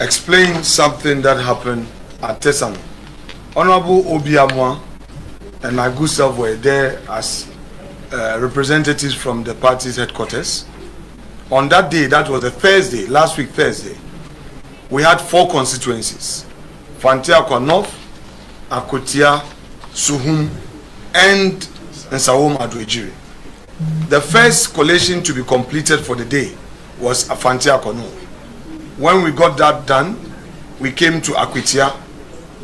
explain something that happened at Tesano. Honorable Obiamwa and my good self were there as representatives from the party's headquarters. On that day, that was a Thursday, last week Thursday, we had 4 constituencies: Fantiakwa North, Akotia, Suhum, and Nsawam Adwejiri. The first collation to be completed for the day was Fantiakwa North. When we got that done, we came to Akotia,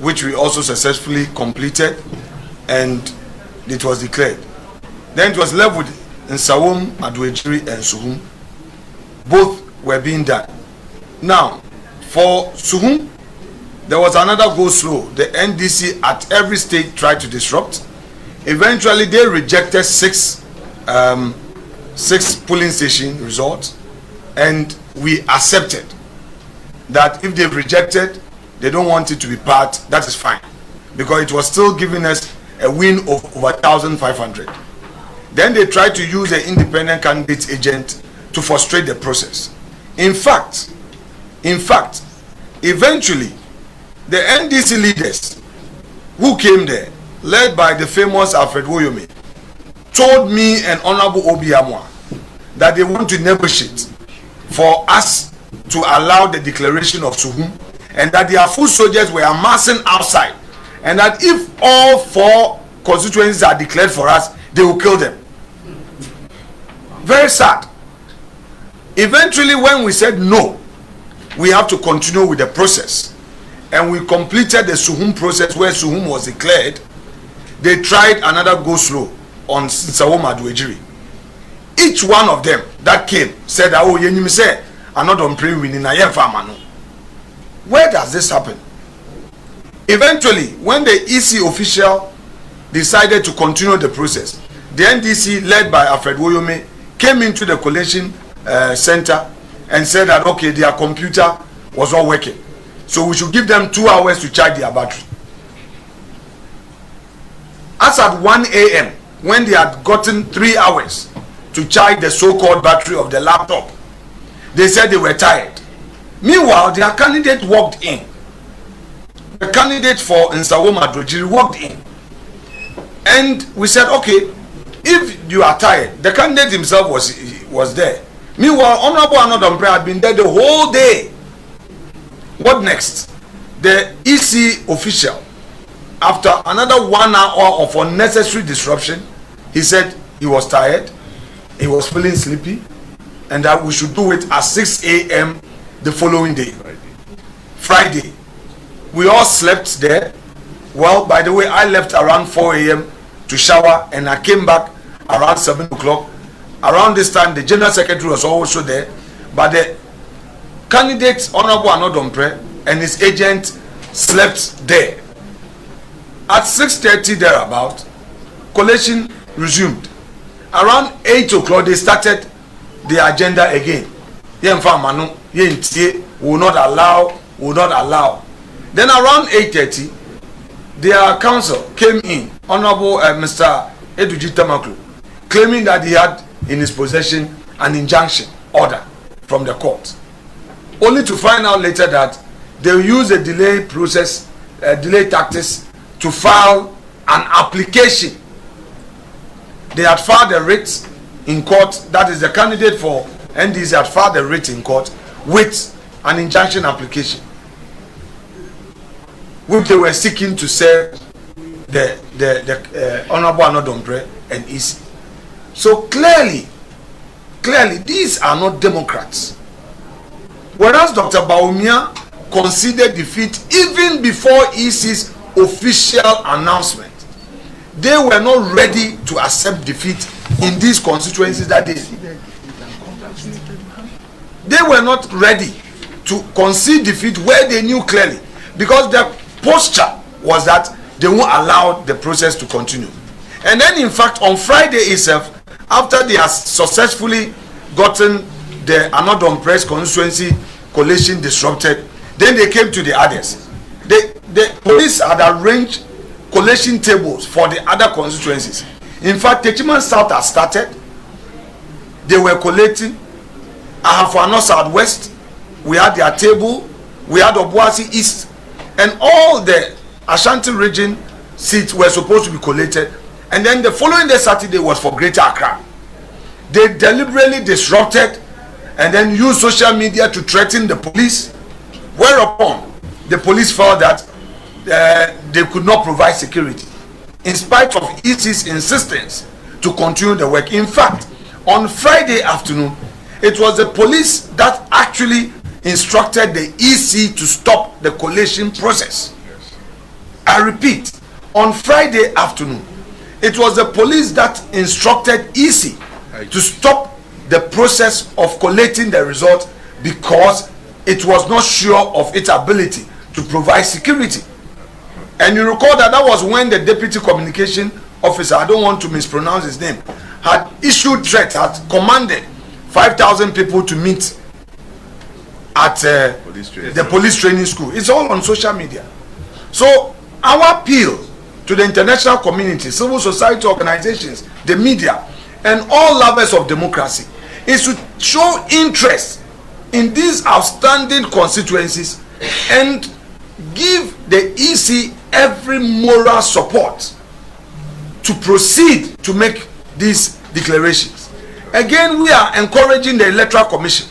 which we also successfully completed, and it was declared. Then it was left with Nsawam Adwejiri and Suhum. Both were being done. Now, for Suhum, there was another go slow. The NDC at every stage tried to disrupt. Eventually, they rejected 6 polling station results, and we accepted that if they've rejected, they don't want it to be part, that is fine, because it was still giving us a win of over 1,500. Then they tried to use an independent candidate agent to frustrate the process. In fact, eventually, the NDC leaders who came there, led by the famous Alfred Woyome, told me and Honorable Obiamwa that they want to negotiate for us to allow the declaration of Suhum, and that their foot soldiers were amassing outside, and that if all 4 constituencies are declared for us, they will kill them. Very sad. Eventually, when we said no, we have to continue with the process, and we completed the Suhum process where Suhum was declared, they tried another go slow on Nsawam Adwejiri. Each one of them that came said, "Oh, you say I'm not on praying winning. I am farmer." Where does this happen? Eventually, when the EC official decided to continue the process, the NDC, led by Alfred Woyome, came into the collation center and said that okay, their computer was not working, so we should give them 2 hours to charge their battery. As at 1 a.m., when they had gotten 3 hours to charge the so-called battery of the laptop, they said they were tired. Meanwhile, their candidate walked in. The candidate for Nsawam Adwejiri walked in, and we said, okay, if you are tired, the candidate himself was there. Meanwhile, Honorable Anodombre had been there the whole day. What next? The EC official, after another 1 hour of unnecessary disruption, he said he was tired, he was feeling sleepy, and that we should do it at 6 a.m. the following day, Friday. We all slept there. Well, by the way, I left around 4 a.m. to shower, and I came back around 7 o'clock. Around this time, the General Secretary was also there, but the candidate, Honorable Anodombre, and his agent slept there. At 6:30 thereabout, collation resumed. Around 8 o'clock, they started the agenda again. Will not allow. Then around 8:30, their counsel came in, Honorable Mr. Eduji Tamaklu, claiming that he had in his possession an injunction order from the court, only to find out later that they use a delay tactics to file an application. They had filed a writ in court, that is the candidate for NDC had filed a writ in court with an injunction application, which they were seeking to serve the Honorable Anodombre and EC. So clearly, these are not Democrats. Whereas Dr. Bawumia conceded defeat even before EC's official announcement. They were not ready to accept defeat in these constituencies that day. They were not ready to concede defeat where they knew clearly, because their posture was that they won't allow the process to continue. And then in fact on Friday itself, after they have successfully gotten the Anodombre's constituency collation disrupted, then they came to the others. The police had arranged collation tables for the other constituencies. In fact, Techiman South has started. They were collating. Ahafano Southwest, we had their table. we had Obuasi East, and all the Ashanti region seats were supposed to be collated, and then the following day, Saturday, was for Greater Accra. They deliberately disrupted and then used social media to threaten the police, whereupon the police felt that they could not provide security in spite of EC's insistence to continue the work. In fact, on Friday afternoon, it was the police that actually instructed the EC to stop the collation process. I repeat, on Friday afternoon, it was the police that instructed EC to stop the process of collating the result because it was not sure of its ability to provide security. And you recall that that was when the deputy communication officer, I don't want to mispronounce his name, had issued threats, had commanded 5,000 people to meet at the police training school. It's all on social media. So our appeal to the international community, civil society organizations, the media, and all lovers of democracy is to show interest in these outstanding constituencies and give the EC every moral support to proceed to make these declarations. Again, we are encouraging the Electoral Commission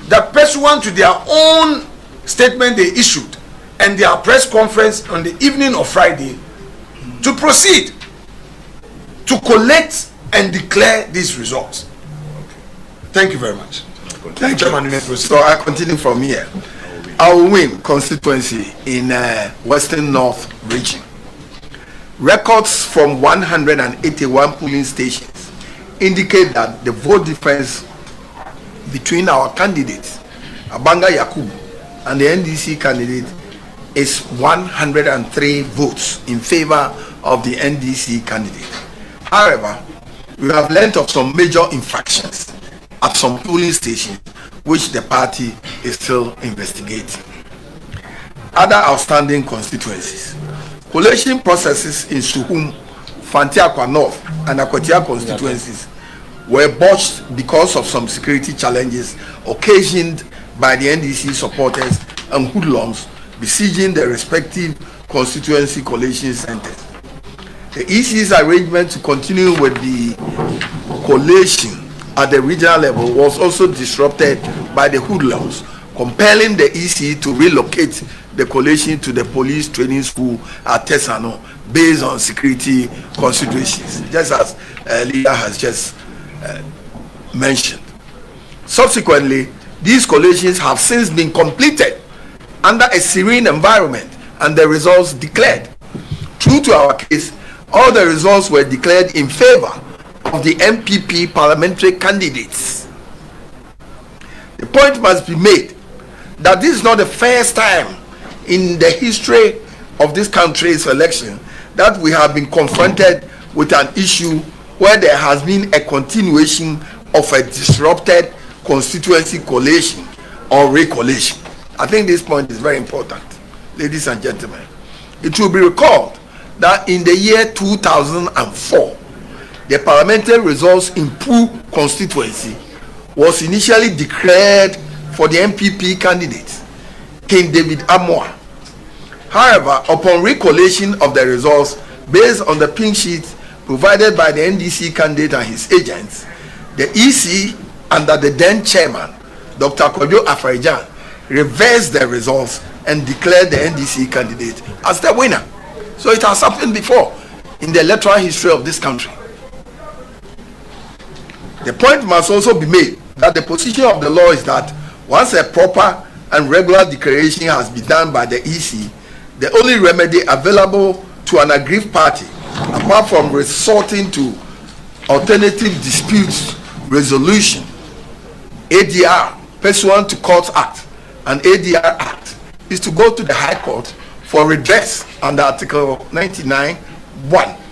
that pursuant to their own statement they issued and their press conference on the evening of Friday to proceed to collect and declare these results. Thank you very much. Thank you. So I continue from here. I will win constituency in Western North region. Records from 181 polling stations indicate that the vote difference between our candidates, Abanga Yakubu, and the NDC candidate is 103 votes in favor of the NDC candidate. However, we have learned of some major infractions at some polling stations which the party is still investigating. Other outstanding constituencies. Collation processes in Suhum, Fantiakwa North, and Akwatia constituencies were botched because of some security challenges occasioned by the NDC supporters and hoodlums besieging the respective constituency collation centers. The EC's arrangement to continue with the collation at the regional level was also disrupted by the hoodlums, compelling the EC to relocate the collation to the police training school at Tesano based on security considerations, just as Leader has just mentioned. Subsequently, these collations have since been completed under a serene environment and the results declared. True to our case, all the results were declared in favor of the NPP parliamentary candidates. The point must be made that this is not the first time in the history of this country's election that we have been confronted with an issue where there has been a continuation of a disrupted constituency collation or recollation. I think this point is very important, ladies and gentlemen. It will be recalled that in the year 2004, the parliamentary results in Poo constituency was initially declared for the NPP candidate, King David Amoa. However, upon recollation of the results based on the pink sheet provided by the NDC candidate and his agents, the EC under the then chairman, Dr. Kojo Afarijan, reversed the results and declared the NDC candidate as the winner. So it has happened before in the electoral history of this country. The point must also be made that the position of the law is that once a proper and regular declaration has been done by the EC, the only remedy available to an aggrieved party, apart from resorting to alternative disputes resolution, ADR, pursuant to Courts Act and ADR Act, is to go to the High Court for redress under Article 99(1)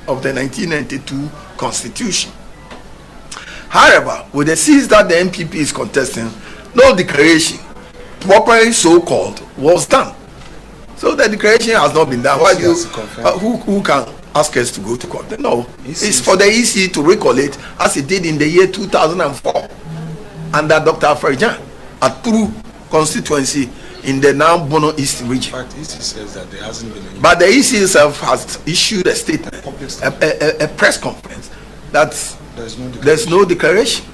of the 1992 Constitution. However, with the seats that the NPP is contesting, no declaration, properly so-called, was done. So the declaration has not been done. Why do who can ask us to go to court? No, it's for the EC to recollate as it did in the year 2004 under Dr. Afarijan at Puru constituency in the now Bono East region. But EC says that there hasn't been any. But the EC itself has issued a statement, a press conference, that there's no declaration.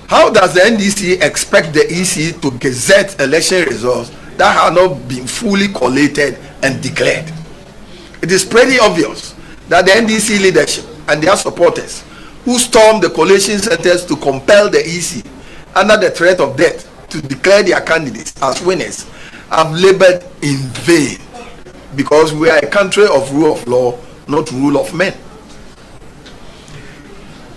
How does the NDC expect the EC to gazette election results that have not been fully collated and declared? It is pretty obvious that the NDC leadership and their supporters who stormed the collation centers to compel the EC under the threat of death to declare their candidates as winners have labored in vain, because we are a country of rule of law, not rule of men.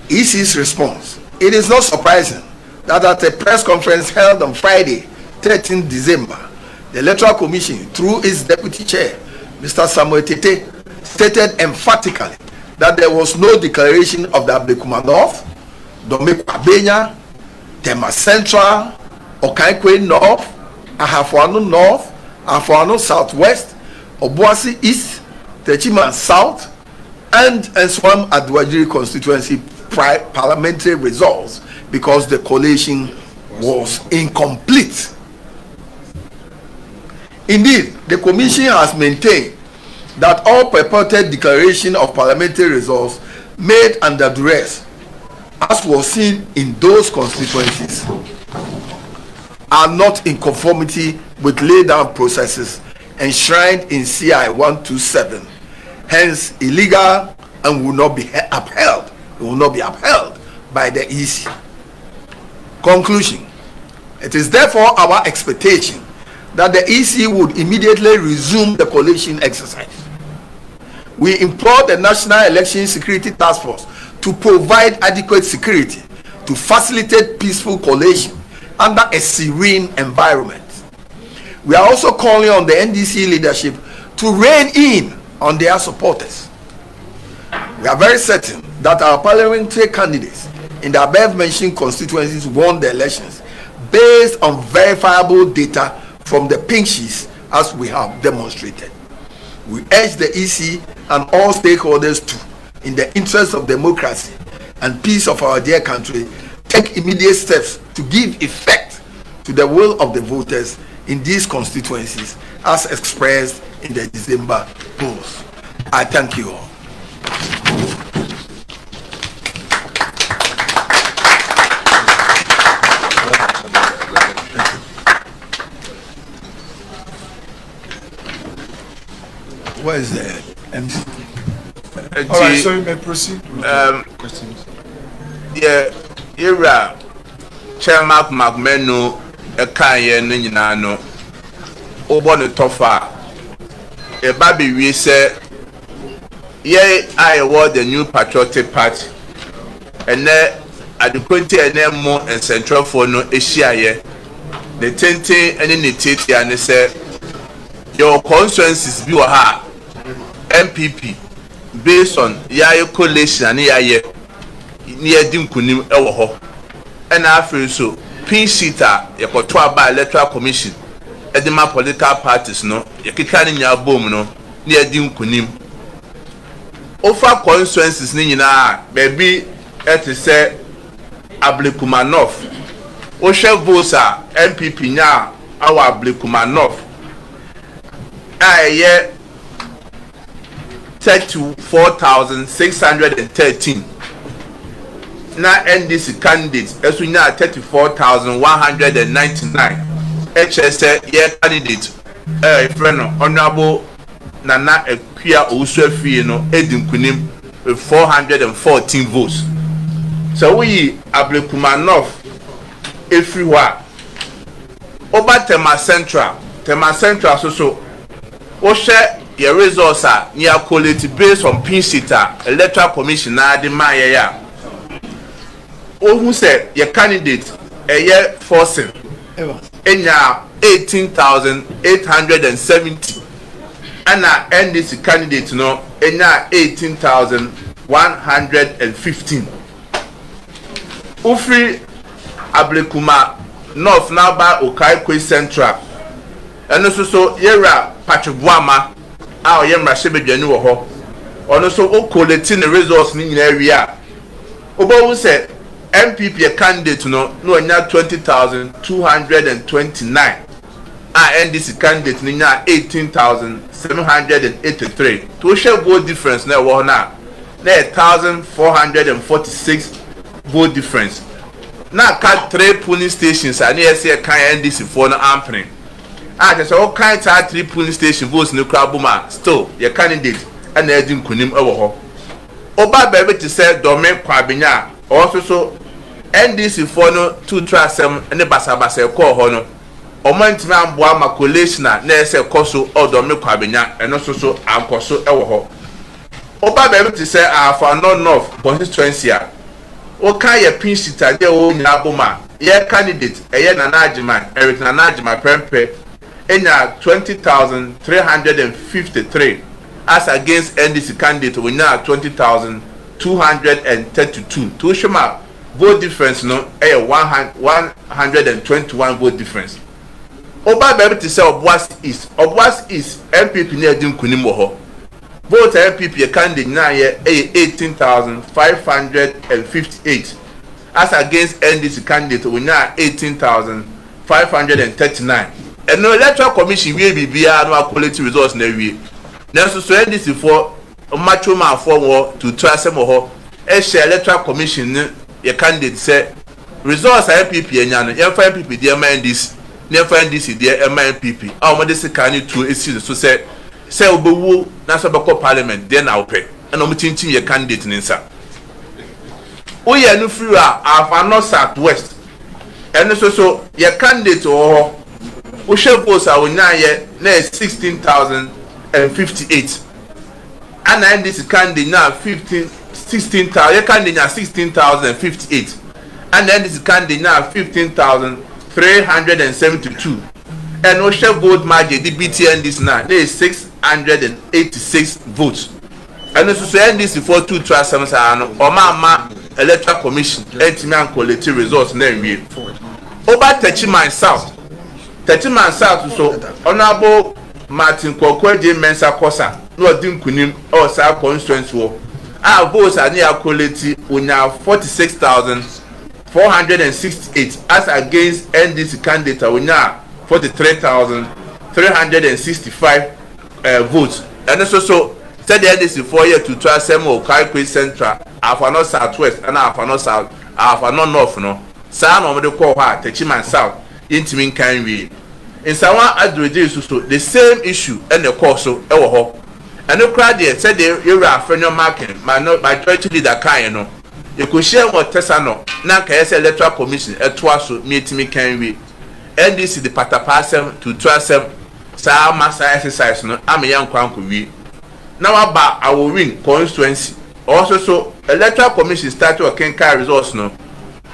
EC's response: it is not surprising that at a press conference held on Friday, 13 December, the Electoral Commission, through its deputy chair, Mr. Samuel Tete, stated emphatically that there was no declaration of the Ablekuma North, Domeko Abenya, Tema Central, Okaikwe North, Ahafuano North, Ahafuano Southwest, Obuasi East, Techiman South, and Enswam Adwajiri constituency parliamentary results, because the collation was incomplete. Indeed, the Commission has maintained that all purported declaration of parliamentary results made under duress, as was seen in those constituencies, are not in conformity with laid down processes enshrined in CI 127, hence illegal and will not be upheld. It will not be upheld by the EC. Conclusion: it is therefore our expectation that the EC would immediately resume the collation exercise. We implore the National Election Security Task Force to provide adequate security to facilitate peaceful collation under a serene environment. We are also calling on the NDC leadership to rein in on their supporters. We are very certain that our parliamentary candidates in the above mentioned constituencies won the elections based on verifiable data from the pink sheets, as we have demonstrated. We urge the EC and all stakeholders to, in the interest of democracy and peace of our dear country, take immediate steps to give effect to the will of the voters in these constituencies as expressed in the December polls. I thank you all. Where is the MC? All right, so you may proceed with questions. Yeah, Ira, Chairman McMenu, a Kayan Ninano, Obon Tofa, a baby, we say, yea, I award the new patriotic party, and there at the Quinty and then more and Central for no Asia, the Tente and in the Titi, and they say, your constituencies be a NPP based on Yayo Collation and Yaye near Dimkunim Ewoho, and after so P-Sita, Yakotwa by Electoral Commission, Edema political parties, no, Yakikani Yabom, no, near Dimkunim. Offer constituencies, Nina, baby, et say Ablekuma North, Osha Vosa, NPP now, our Ablekuma North. I 34,613. Now NDC candidates, as we know, 34,199. HSA candidate, friend Honorable Nana Equia Uswefino Edin Kunim with 414 votes. So we Ablekuma North everywhere. Over Tema Central so. Oshe your results are near quality based on P-Sita, Electoral Commission, the Maya. Who said your candidate a year forcing in 18,870 and our NDC candidate no in 18,115. Ufri Ablekuma North now by Okaikwe Central. And also so Yera Patrick Wama, our Yemra Shebedjanu ho. And also o collecting the results in area. Obo said NPP candidate no nya 20,229. NDC candidate no nya 18,783. To show vote difference na wo na 1,446 vote difference. Na ka 3 polling stations and yes kan NDC for no ampering. Just all kinds of 3 polling station votes no crowd boma still your candidate and na edin kunim ewo ho. Oba bebe to say domain kwabenya also so NDC for no 2 trasem ne basabasa ko ho no. Omantima amboa ma collation na ese koso odomain kwabenya eno so ankoso ewo ho. Oba bebe to say for North constituency o kan ye pinchita de o nya boma ye candidate eye na Najima Eric na Najima Prempe enya 20,353 as against NDC candidate we now 20,232. To shema vote difference no 121 vote difference. Oba be able to say Obwas East NPP near dim kunim wo ho. Vote NPP candidate now 18,558 as against NDC candidate we now 18,539. And no electoral commission will be via no quality results na wie. Na so NDC for macho man for war to trust them ho. E share electoral commission your candidate say results NPP enya no. Your NPP dey NDC. Na NDC dey NPP. Ah mo dey se kan to esi so say obewu na so be parliament dey na ope. And mo tintin your candidate nsa. O ye no free afa north south west. And so your candidate ho we share votes are now 16,058 and NDC candidate now 16,000. You candidate now 16,058 and NDC candidate now 15,372 and we share vote margin the BTN this now there is 686 votes and so NDC for 2 trust or ma electoral commission and quality results na we over 30 miles south 30 man south so honorable Martin Kokweje Mensa Kosa no dim kunim or sa constituency wo votes are near quality unya 46,468 as against NDC candidate unya 43,365 votes and so said the NDC 4 year to try some or Kaikwe Central afano southwest and afano south afano north no sa no me call her 30 man south intimin kan we in sawan adrede so the same issue and the course so e wo ho and the crowd there said the area afenyo market my church leader kan no e ko share what tesa no na ka yes electoral commission eto aso meetimi kan we NDC the patapasem to trasem sa massa exercise no am yan kwanko wi na wa ba our win constituency also so electoral commission start to can results no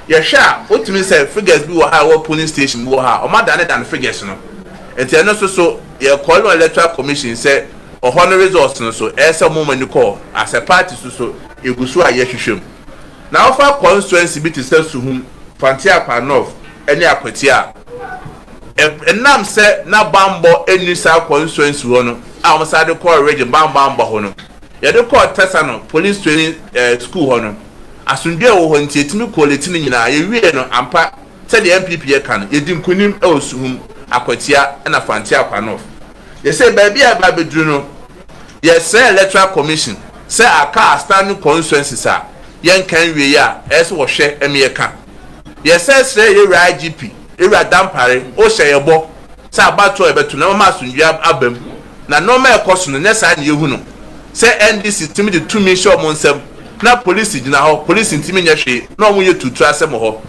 ya sha what mean say figures bi wo ha wo polling station wo ha o ma than figures no enti eno so ya call no electoral commission say o honor results no so ese moment call as a party so egusu a yehwehwem na ofa constituency bi to say suhum fantia kwa north eni akwatia enam say na bambo eni sa constituency wo no a o sa de call region bambo ho no ya de call tesa no police training school ho no asundwe wo ho nti etimi quality ni nyina ye wie no ampa se de NPP ye kan ye dim kunim e osuhum akwatia na fantia kwa north ye say baby a ba bedru no ye say electoral commission say aka standing constituencies a yen kan wie ya ese wo hwe eme ka ye say ye IGP ewura dampare o hye ye bo say abato e betu na ma asundwe abam na normal ekoso no nyesa na ye hu no say NDC timi de 2 million mo nsem na police gina ho police ntimi nya hwe na omo ye tutu asem ho